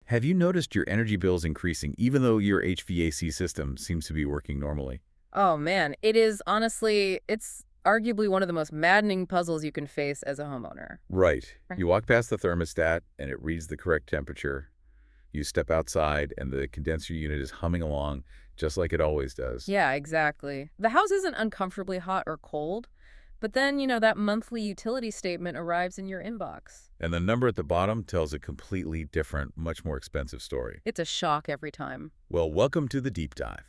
Have you noticed your energy bills increasing even though your HVAC system seems to be working normally? Oh man, it's arguably one of the most maddening puzzles you can face as a homeowner. Right. Right. You walk past the thermostat and it reads the correct temperature. You step outside and the condenser unit is humming along just like it always does. Yeah, exactly. The house isn't uncomfortably hot or cold, but then, that monthly utility statement arrives in your inbox. And the number at the bottom tells a completely different, much more expensive story. It's a shock every time. Well, welcome to the deep dive.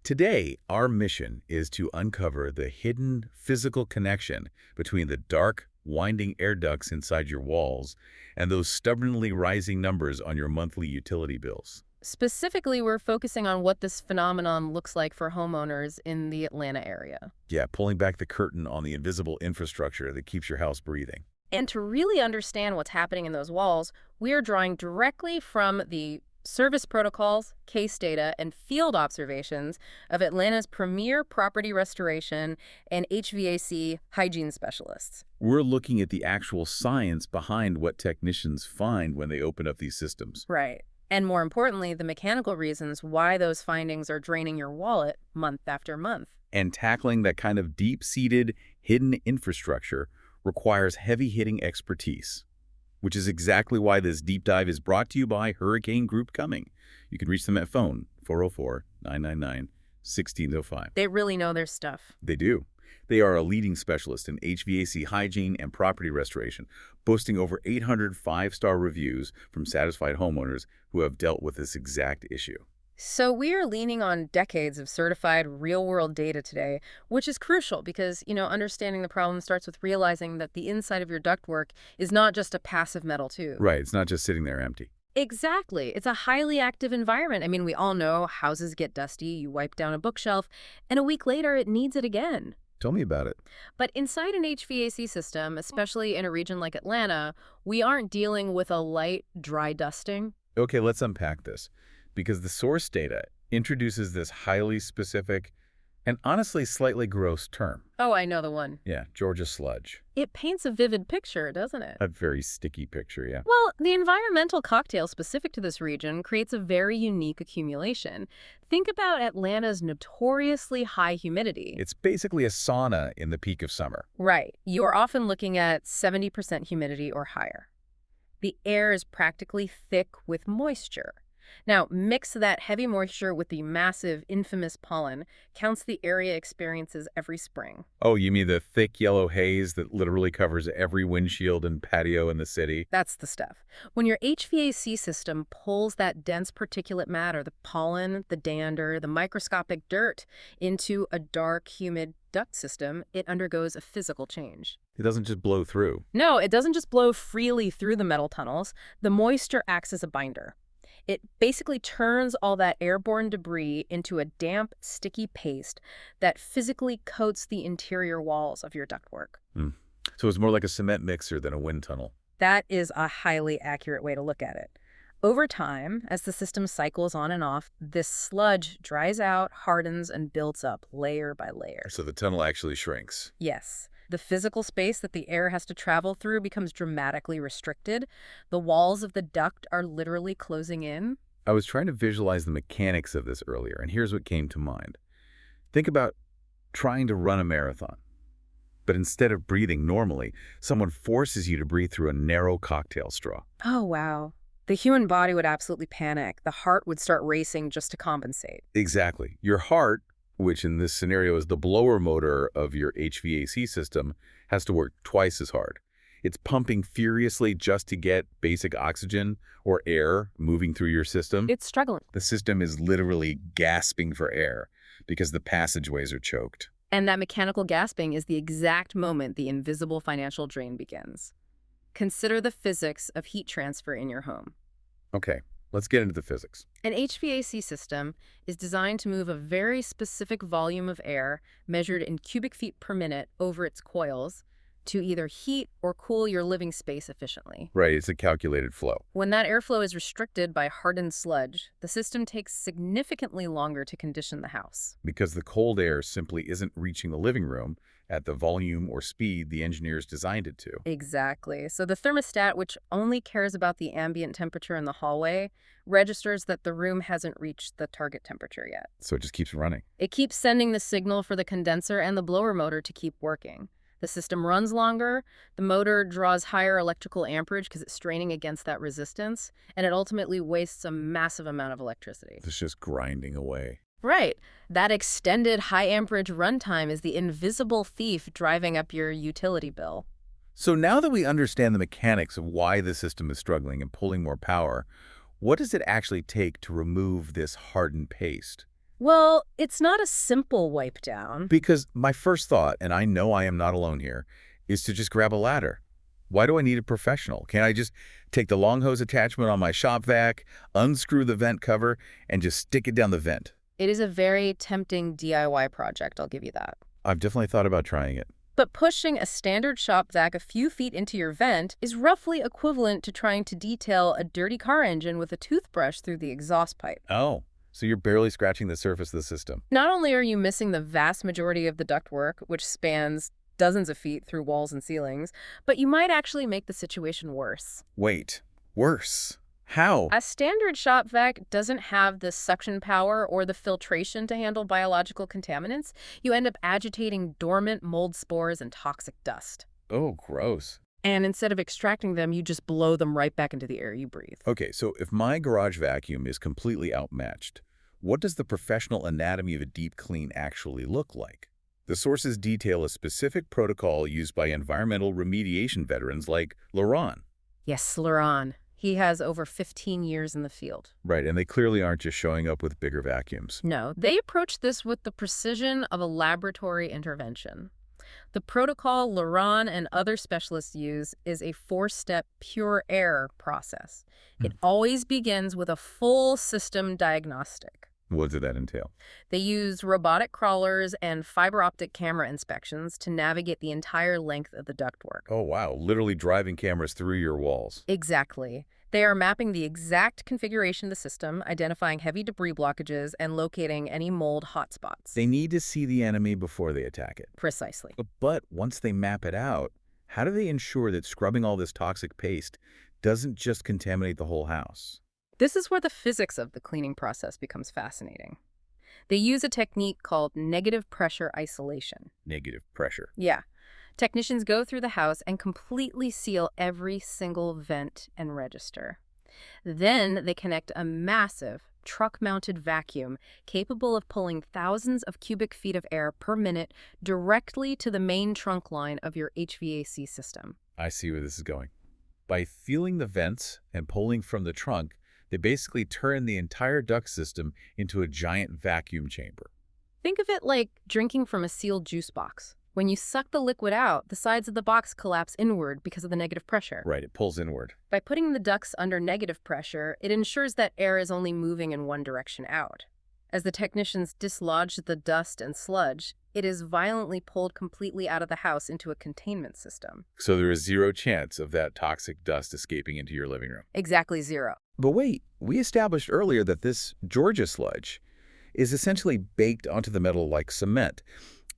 Today, our mission is to uncover the hidden physical connection between the dark, winding air ducts inside your walls and those stubbornly rising numbers on your monthly utility bills. Specifically, we're focusing on what this phenomenon looks like for homeowners in the Atlanta area. Yeah, pulling back the curtain on the invisible infrastructure that keeps your house breathing. And to really understand what's happening in those walls, we are drawing directly from the service protocols, case data, and field observations of Atlanta's premier property restoration and HVAC hygiene specialists. We're looking at the actual science behind what technicians find when they open up these systems. Right. And more importantly, the mechanical reasons why those findings are draining your wallet month after month. And tackling that kind of deep-seated, hidden infrastructure requires heavy-hitting expertise, which is exactly why this deep dive is brought to you by Hurricane Group Cumming. You can reach them at phone 404-999-1605. They really know their stuff. They do. They are a leading specialist in HVAC hygiene and property restoration, boasting over 800 five-star reviews from satisfied homeowners who have dealt with this exact issue. So we are leaning on decades of certified real-world data today, which is crucial because, understanding the problem starts with realizing that the inside of your ductwork is not just a passive metal tube. Right, it's not just sitting there empty. Exactly. It's a highly active environment. I mean, we all know houses get dusty, you wipe down a bookshelf, and a week later it needs it again. Tell me about it. But inside an HVAC system, especially in a region like Atlanta, we aren't dealing with a light, dry dusting. Okay, let's unpack this, because the source data introduces this highly specific and honestly slightly gross term. Oh, I know the one. Yeah, Georgia sludge. It paints a vivid picture, doesn't it? A very sticky picture, yeah. Well, the environmental cocktail specific to this region creates a very unique accumulation. Think about Atlanta's notoriously high humidity. It's basically a sauna in the peak of summer. Right. You're often looking at 70% humidity or higher. The air is practically thick with moisture. Now, mix that heavy moisture with the massive, infamous pollen, counts the area experiences every spring. Oh, you mean the thick yellow haze that literally covers every windshield and patio in the city? That's the stuff. When your HVAC system pulls that dense particulate matter, the pollen, the dander, the microscopic dirt, into a dark, humid duct system, it undergoes a physical change. It doesn't just blow through. No, it doesn't just blow freely through the metal tunnels. The moisture acts as a binder. It basically turns all that airborne debris into a damp, sticky paste that physically coats the interior walls of your ductwork. So it's more like a cement mixer than a wind tunnel. That is a highly accurate way to look at it. Over time, as the system cycles on and off, this sludge dries out, hardens, and builds up layer by layer. So the tunnel actually shrinks. Yes. The physical space that the air has to travel through becomes dramatically restricted. The walls of the duct are literally closing in. I was trying to visualize the mechanics of this earlier, and here's what came to mind. Think about trying to run a marathon. But instead of breathing normally, someone forces you to breathe through a narrow cocktail straw. Oh, wow. The human body would absolutely panic. The heart would start racing just to compensate. Exactly. Your heart, which in this scenario is the blower motor of your HVAC system, has to work twice as hard. It's pumping furiously just to get basic oxygen or air moving through your system. It's struggling. The system is literally gasping for air because the passageways are choked. And that mechanical gasping is the exact moment the invisible financial drain begins. Consider the physics of heat transfer in your home. Okay, let's get into the physics. An HVAC system is designed to move a very specific volume of air, measured in cubic feet per minute, over its coils to either heat or cool your living space efficiently. Right, it's a calculated flow. When that airflow is restricted by hardened sludge, the system takes significantly longer to condition the house. Because the cold air simply isn't reaching the living room, at the volume or speed the engineers designed it to. Exactly. So the thermostat, which only cares about the ambient temperature in the hallway, registers that the room hasn't reached the target temperature yet. So it just keeps running. It keeps sending the signal for the condenser and the blower motor to keep working. The system runs longer, the motor draws higher electrical amperage because it's straining against that resistance, and it ultimately wastes a massive amount of electricity. It's just grinding away. Right. That extended high amperage runtime is the invisible thief driving up your utility bill. So now that we understand the mechanics of why the system is struggling and pulling more power, what does it actually take to remove this hardened paste? Well, it's not a simple wipe down. Because my first thought, and I know I am not alone here, is to just grab a ladder. Why do I need a professional? Can't I just take the long hose attachment on my shop vac, unscrew the vent cover, and just stick it down the vent? It is a very tempting DIY project, I'll give you that. I've definitely thought about trying it. But pushing a standard shop vac a few feet into your vent is roughly equivalent to trying to detail a dirty car engine with a toothbrush through the exhaust pipe. Oh, so you're barely scratching the surface of the system. Not only are you missing the vast majority of the ductwork, which spans dozens of feet through walls and ceilings, but you might actually make the situation worse. Wait, worse? How? A standard shop vac doesn't have the suction power or the filtration to handle biological contaminants. You end up agitating dormant mold spores and toxic dust. Oh, gross. And instead of extracting them, you just blow them right back into the air you breathe. Okay, so if my garage vacuum is completely outmatched, what does the professional anatomy of a deep clean actually look like? The sources detail a specific protocol used by environmental remediation veterans like Laurent. Yes, Laurent. He has over 15 years in the field. Right, and they clearly aren't just showing up with bigger vacuums. No, they approach this with the precision of a laboratory intervention. The protocol Laurent and other specialists use is a 4-step pure air process. It always begins with a full system diagnostic. What did that entail? They use robotic crawlers and fiber optic camera inspections to navigate the entire length of the ductwork. Oh, wow, literally driving cameras through your walls. Exactly. They are mapping the exact configuration of the system, identifying heavy debris blockages, and locating any mold hotspots. They need to see the enemy before they attack it. Precisely. But once they map it out, how do they ensure that scrubbing all this toxic paste doesn't just contaminate the whole house? This is where the physics of the cleaning process becomes fascinating. They use a technique called negative pressure isolation. Negative pressure. Yeah. Technicians go through the house and completely seal every single vent and register. Then they connect a massive truck-mounted vacuum capable of pulling thousands of cubic feet of air per minute directly to the main trunk line of your HVAC system. I see where this is going. By feeling the vents and pulling from the trunk, they basically turn the entire duct system into a giant vacuum chamber. Think of it like drinking from a sealed juice box. When you suck the liquid out, the sides of the box collapse inward because of the negative pressure. Right, it pulls inward. By putting the ducts under negative pressure, it ensures that air is only moving in one direction out. As the technicians dislodge the dust and sludge, it is violently pulled completely out of the house into a containment system. So there is zero chance of that toxic dust escaping into your living room. Exactly zero. But wait, we established earlier that this Georgia sludge is essentially baked onto the metal like cement.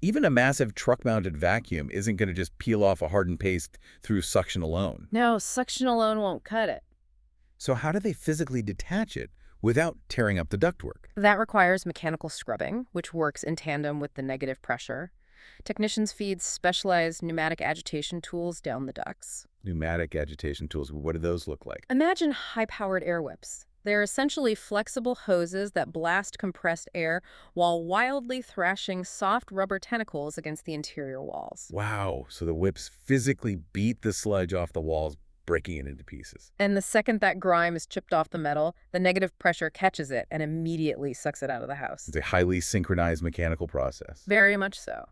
Even a massive truck-mounted vacuum isn't going to just peel off a hardened paste through suction alone. No, suction alone won't cut it. So how do they physically detach it without tearing up the ductwork? That requires mechanical scrubbing, which works in tandem with the negative pressure. Technicians feed specialized pneumatic agitation tools down the ducts. Pneumatic agitation tools, what do those look like? Imagine high-powered air whips. They're essentially flexible hoses that blast compressed air while wildly thrashing soft rubber tentacles against the interior walls. Wow, so the whips physically beat the sludge off the walls, breaking it into pieces. And the second that grime is chipped off the metal, the negative pressure catches it and immediately sucks it out of the house. It's a highly synchronized mechanical process. Very much so.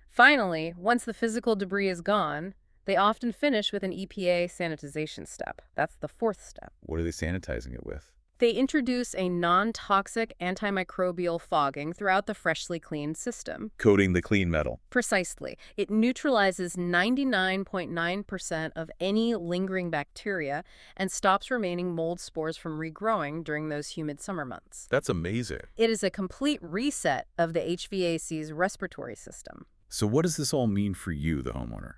Finally, once the physical debris is gone, they often finish with an EPA sanitization step. That's the 4th step. What are they sanitizing it with? They introduce a non-toxic antimicrobial fogging throughout the freshly cleaned system. Coating the clean metal. Precisely. It neutralizes 99.9% of any lingering bacteria and stops remaining mold spores from regrowing during those humid summer months. That's amazing. It is a complete reset of the HVAC's respiratory system. So what does this all mean for you, the homeowner?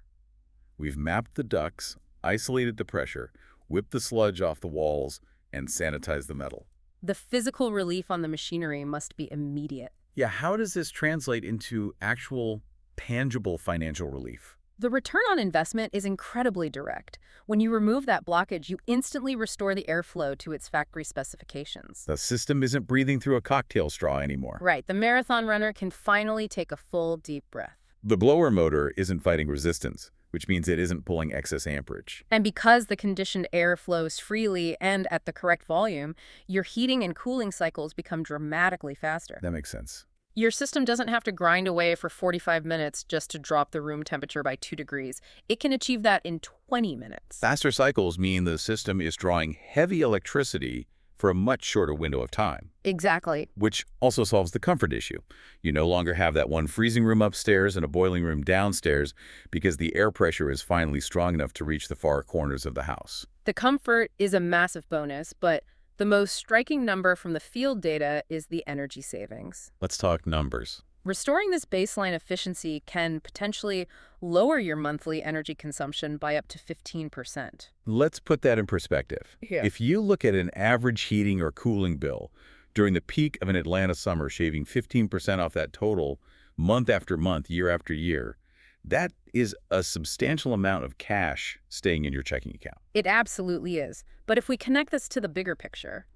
We've mapped the ducts, isolated the pressure, whipped the sludge off the walls, and sanitized the metal. The physical relief on the machinery must be immediate. Yeah, how does this translate into actual, tangible financial relief? The return on investment is incredibly direct. When you remove that blockage, you instantly restore the airflow to its factory specifications. The system isn't breathing through a cocktail straw anymore. Right, the marathon runner can finally take a full, deep breath. The blower motor isn't fighting resistance, which means it isn't pulling excess amperage. And because the conditioned air flows freely and at the correct volume, your heating and cooling cycles become dramatically faster. That makes sense. Your system doesn't have to grind away for 45 minutes just to drop the room temperature by 2 degrees. It can achieve that in 20 minutes. Faster cycles mean the system is drawing heavy electricity for a much shorter window of time. Exactly. Which also solves the comfort issue. You no longer have that one freezing room upstairs and a boiling room downstairs because the air pressure is finally strong enough to reach the far corners of the house. The comfort is a massive bonus, but the most striking number from the field data is the energy savings. Let's talk numbers. Restoring this baseline efficiency can potentially lower your monthly energy consumption by up to 15%. Let's put that in perspective. Yeah. If you look at an average heating or cooling bill during the peak of an Atlanta summer, shaving 15% off that total month after month, year after year, that is a substantial amount of cash staying in your checking account. It absolutely is. But if we connect this to the bigger picture,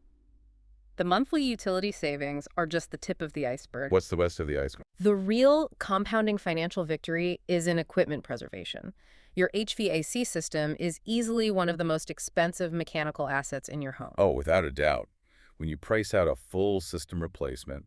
the monthly utility savings are just the tip of the iceberg. What's the rest of the iceberg? The real compounding financial victory is in equipment preservation. Your HVAC system is easily one of the most expensive mechanical assets in your home. Oh, without a doubt. When you price out a full system replacement,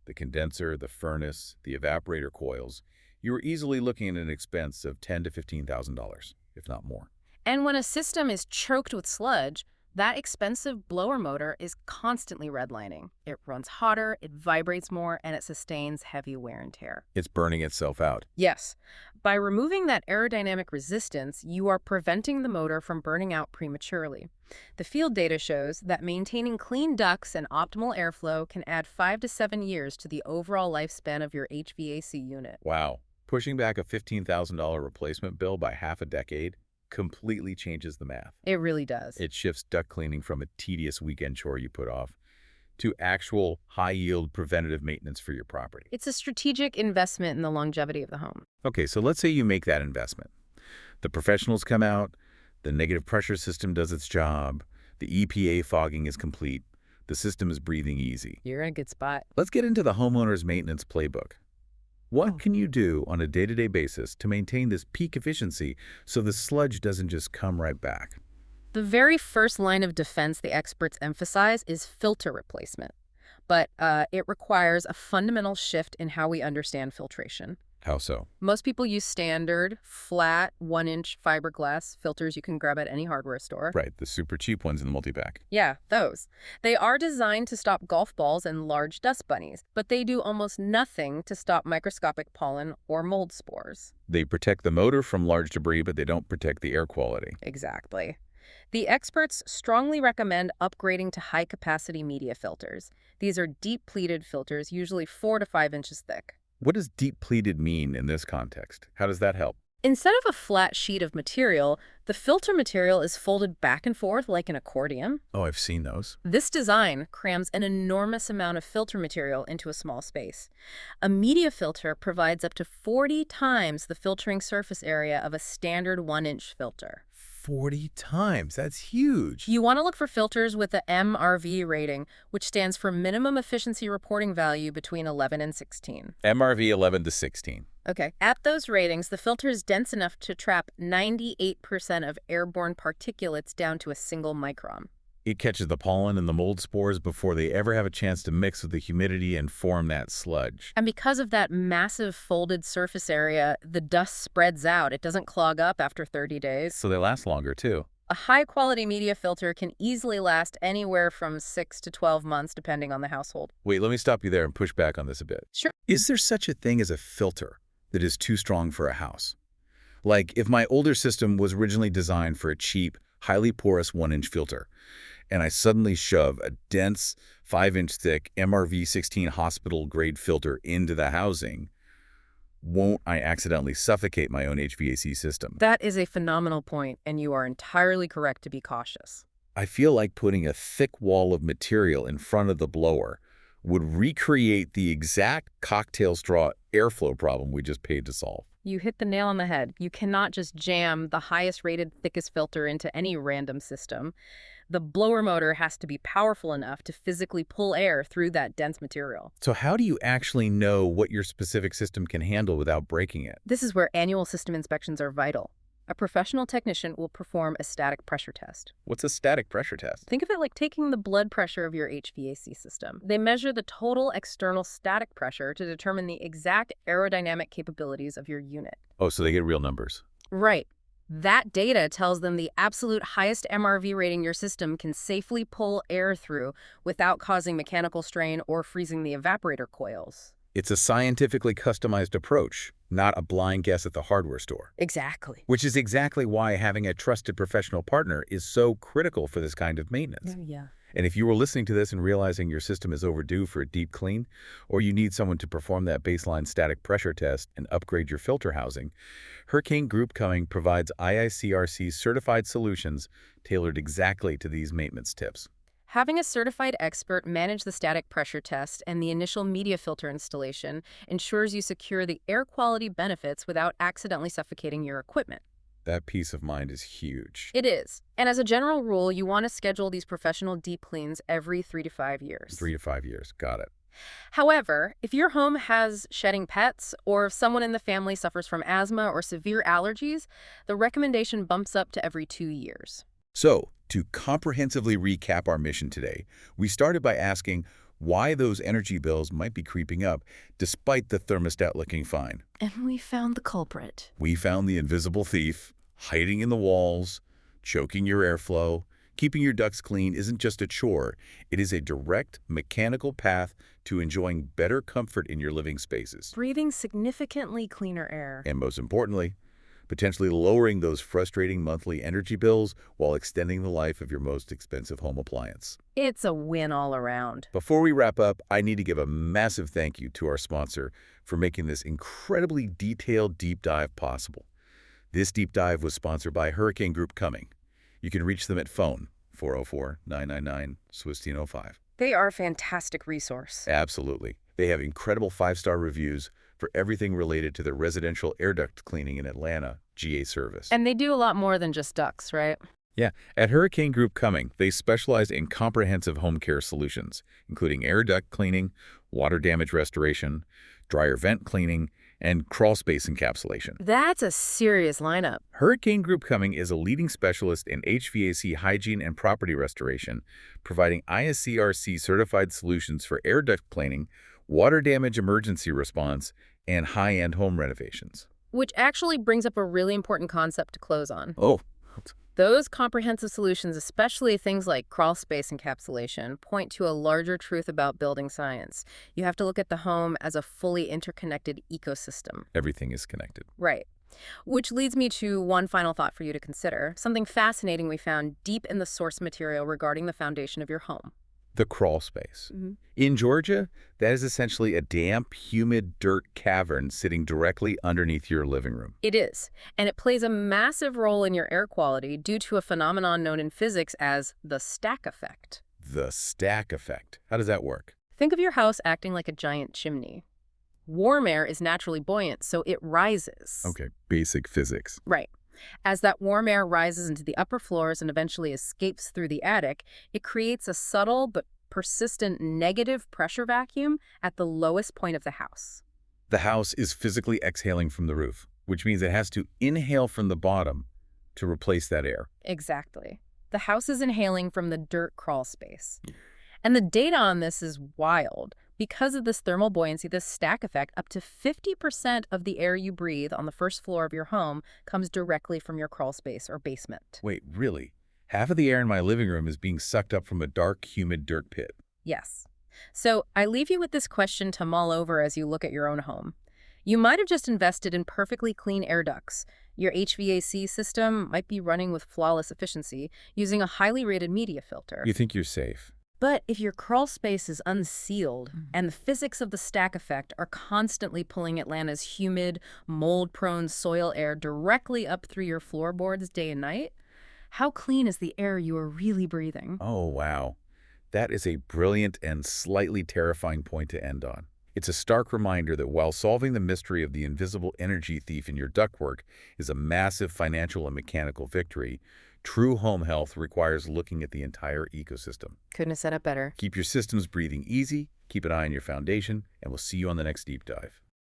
the condenser, the furnace, the evaporator coils, you're easily looking at an expense of $10,000 to $15,000, if not more. And when a system is choked with sludge, that expensive blower motor is constantly redlining. It runs hotter, it vibrates more, and it sustains heavy wear and tear. It's burning itself out. Yes. By removing that aerodynamic resistance, you are preventing the motor from burning out prematurely. The field data shows that maintaining clean ducts and optimal airflow can add 5 to 7 years to the overall lifespan of your HVAC unit. Wow. Pushing back a $15,000 replacement bill by half a decade completely changes the math. It really does. It shifts duct cleaning from a tedious weekend chore you put off to actual high-yield preventative maintenance for your property. It's a strategic investment in the longevity of the home. Okay, so let's say you make that investment. The professionals come out, the negative pressure system does its job, the EPA fogging is complete, the system is breathing easy. You're in a good spot. Let's get into the homeowner's maintenance playbook. What can you do on a day-to-day basis to maintain this peak efficiency so the sludge doesn't just come right back? The very first line of defense the experts emphasize is filter replacement. But it requires a fundamental shift in how we understand filtration. How so? Most people use standard, flat, 1-inch fiberglass filters you can grab at any hardware store. Right, the super cheap ones in the multi-pack. Yeah, those. They are designed to stop golf balls and large dust bunnies, but they do almost nothing to stop microscopic pollen or mold spores. They protect the motor from large debris, but they don't protect the air quality. Exactly. The experts strongly recommend upgrading to high-capacity media filters. These are deep-pleated filters, usually 4 to 5 inches thick. What does deep-pleated mean in this context? How does that help? Instead of a flat sheet of material, the filter material is folded back and forth like an accordion. Oh, I've seen those. This design crams an enormous amount of filter material into a small space. A media filter provides up to 40 times the filtering surface area of a standard 1-inch filter. 40 times. That's huge. You want to look for filters with the MRV rating, which stands for Minimum Efficiency Reporting Value between 11 and 16. MRV 11 to 16. Okay. At those ratings, the filter is dense enough to trap 98% of airborne particulates down to a single micron. It catches the pollen and the mold spores before they ever have a chance to mix with the humidity and form that sludge. And because of that massive folded surface area, the dust spreads out. It doesn't clog up after 30 days. So they last longer, too. A high-quality media filter can easily last anywhere from 6 to 12 months, depending on the household. Wait, let me stop you there and push back on this a bit. Sure. Is there such a thing as a filter that is too strong for a house? Like, if my older system was originally designed for a cheap, highly porous 1-inch filter, and I suddenly shove a dense 5-inch thick MRV 16 hospital-grade filter into the housing, Won't I accidentally suffocate my own HVAC system? That is a phenomenal point, and you are entirely correct to be cautious. I feel like putting a thick wall of material in front of the blower would recreate the exact cocktail straw airflow problem we just paid to solve. You hit the nail on the head. You cannot just jam the highest rated, thickest filter into any random system. The blower motor has to be powerful enough to physically pull air through that dense material. So how do you actually know what your specific system can handle without breaking it? This is where annual system inspections are vital. A professional technician will perform a static pressure test. What's a static pressure test? Think of it like taking the blood pressure of your HVAC system. They measure the total external static pressure to determine the exact aerodynamic capabilities of your unit. Oh, so they get real numbers. Right. That data tells them the absolute highest MRV rating your system can safely pull air through without causing mechanical strain or freezing the evaporator coils. It's a scientifically customized approach, not a blind guess at the hardware store. Exactly. Which is exactly why having a trusted professional partner is so critical for this kind of maintenance. Yeah. And if you were listening to this and realizing your system is overdue for a deep clean, or you need someone to perform that baseline static pressure test and upgrade your filter housing, Hurricane Group Cumming provides IICRC certified solutions tailored exactly to these maintenance tips. Having a certified expert manage the static pressure test and the initial media filter installation ensures you secure the air quality benefits without accidentally suffocating your equipment. That peace of mind is huge. It is. And as a general rule, you want to schedule these professional deep cleans every 3 to 5 years. 3 to 5 years. Got it. However, if your home has shedding pets or if someone in the family suffers from asthma or severe allergies, the recommendation bumps up to every 2 years. So, to comprehensively recap our mission today, we started by asking why those energy bills might be creeping up despite the thermostat looking fine. And we found the culprit. We found the invisible thief hiding in the walls, choking your airflow. Keeping your ducts clean isn't just a chore. It is a direct mechanical path to enjoying better comfort in your living spaces. Breathing significantly cleaner air. And most importantly, potentially lowering those frustrating monthly energy bills while extending the life of your most expensive home appliance. It's a win all around. Before we wrap up, I need to give a massive thank you to our sponsor for making this incredibly detailed deep dive possible. This deep dive was sponsored by Hurricane Group Cumming. You can reach them at phone 404-999-SWISTIN05. They are a fantastic resource. Absolutely. They have incredible 5-star reviews for everything related to their residential air duct cleaning in Atlanta, GA service. And they do a lot more than just ducts, right? Yeah, at Hurricane Group Cumming, they specialize in comprehensive home care solutions, including air duct cleaning, water damage restoration, dryer vent cleaning, and crawl space encapsulation. That's a serious lineup. Hurricane Group Cumming is a leading specialist in HVAC hygiene and property restoration, providing ISCRC certified solutions for air duct cleaning, water damage emergency response, and high-end home renovations. Which actually brings up a really important concept to close on. Oh. Those comprehensive solutions, especially things like crawl space encapsulation, point to a larger truth about building science. You have to look at the home as a fully interconnected ecosystem. Everything is connected. Right. Which leads me to one final thought for you to consider, something fascinating we found deep in the source material regarding the foundation of your home. The crawl space. In Georgia, that is essentially a damp, humid dirt cavern sitting directly underneath your living room. It is, and it plays a massive role in your air quality due to a phenomenon known in physics as the stack effect. The stack effect. How does that work? Think of your house acting like a giant chimney. Warm air is naturally buoyant, so it rises. Okay, basic physics. Right. As that warm air rises into the upper floors and eventually escapes through the attic, it creates a subtle but persistent negative pressure vacuum at the lowest point of the house. The house is physically exhaling from the roof, which means it has to inhale from the bottom to replace that air. Exactly. The house is inhaling from the dirt crawl space. And the data on this is wild. Because of this thermal buoyancy, this stack effect, up to 50% of the air you breathe on the first floor of your home comes directly from your crawl space or basement. Wait, really? Half of the air in my living room is being sucked up from a dark, humid dirt pit. Yes. So I leave you with this question to mull over as you look at your own home. You might have just invested in perfectly clean air ducts. Your HVAC system might be running with flawless efficiency using a highly rated media filter. You think you're safe? But if your crawl space is unsealed and the physics of the stack effect are constantly pulling Atlanta's humid, mold-prone soil air directly up through your floorboards day and night, how clean is the air you are really breathing? Oh, wow. That is a brilliant and slightly terrifying point to end on. It's a stark reminder that while solving the mystery of the invisible energy thief in your ductwork is a massive financial and mechanical victory, true home health requires looking at the entire ecosystem. Couldn't have said it better. Keep your systems breathing easy, keep an eye on your foundation, and we'll see you on the next deep dive.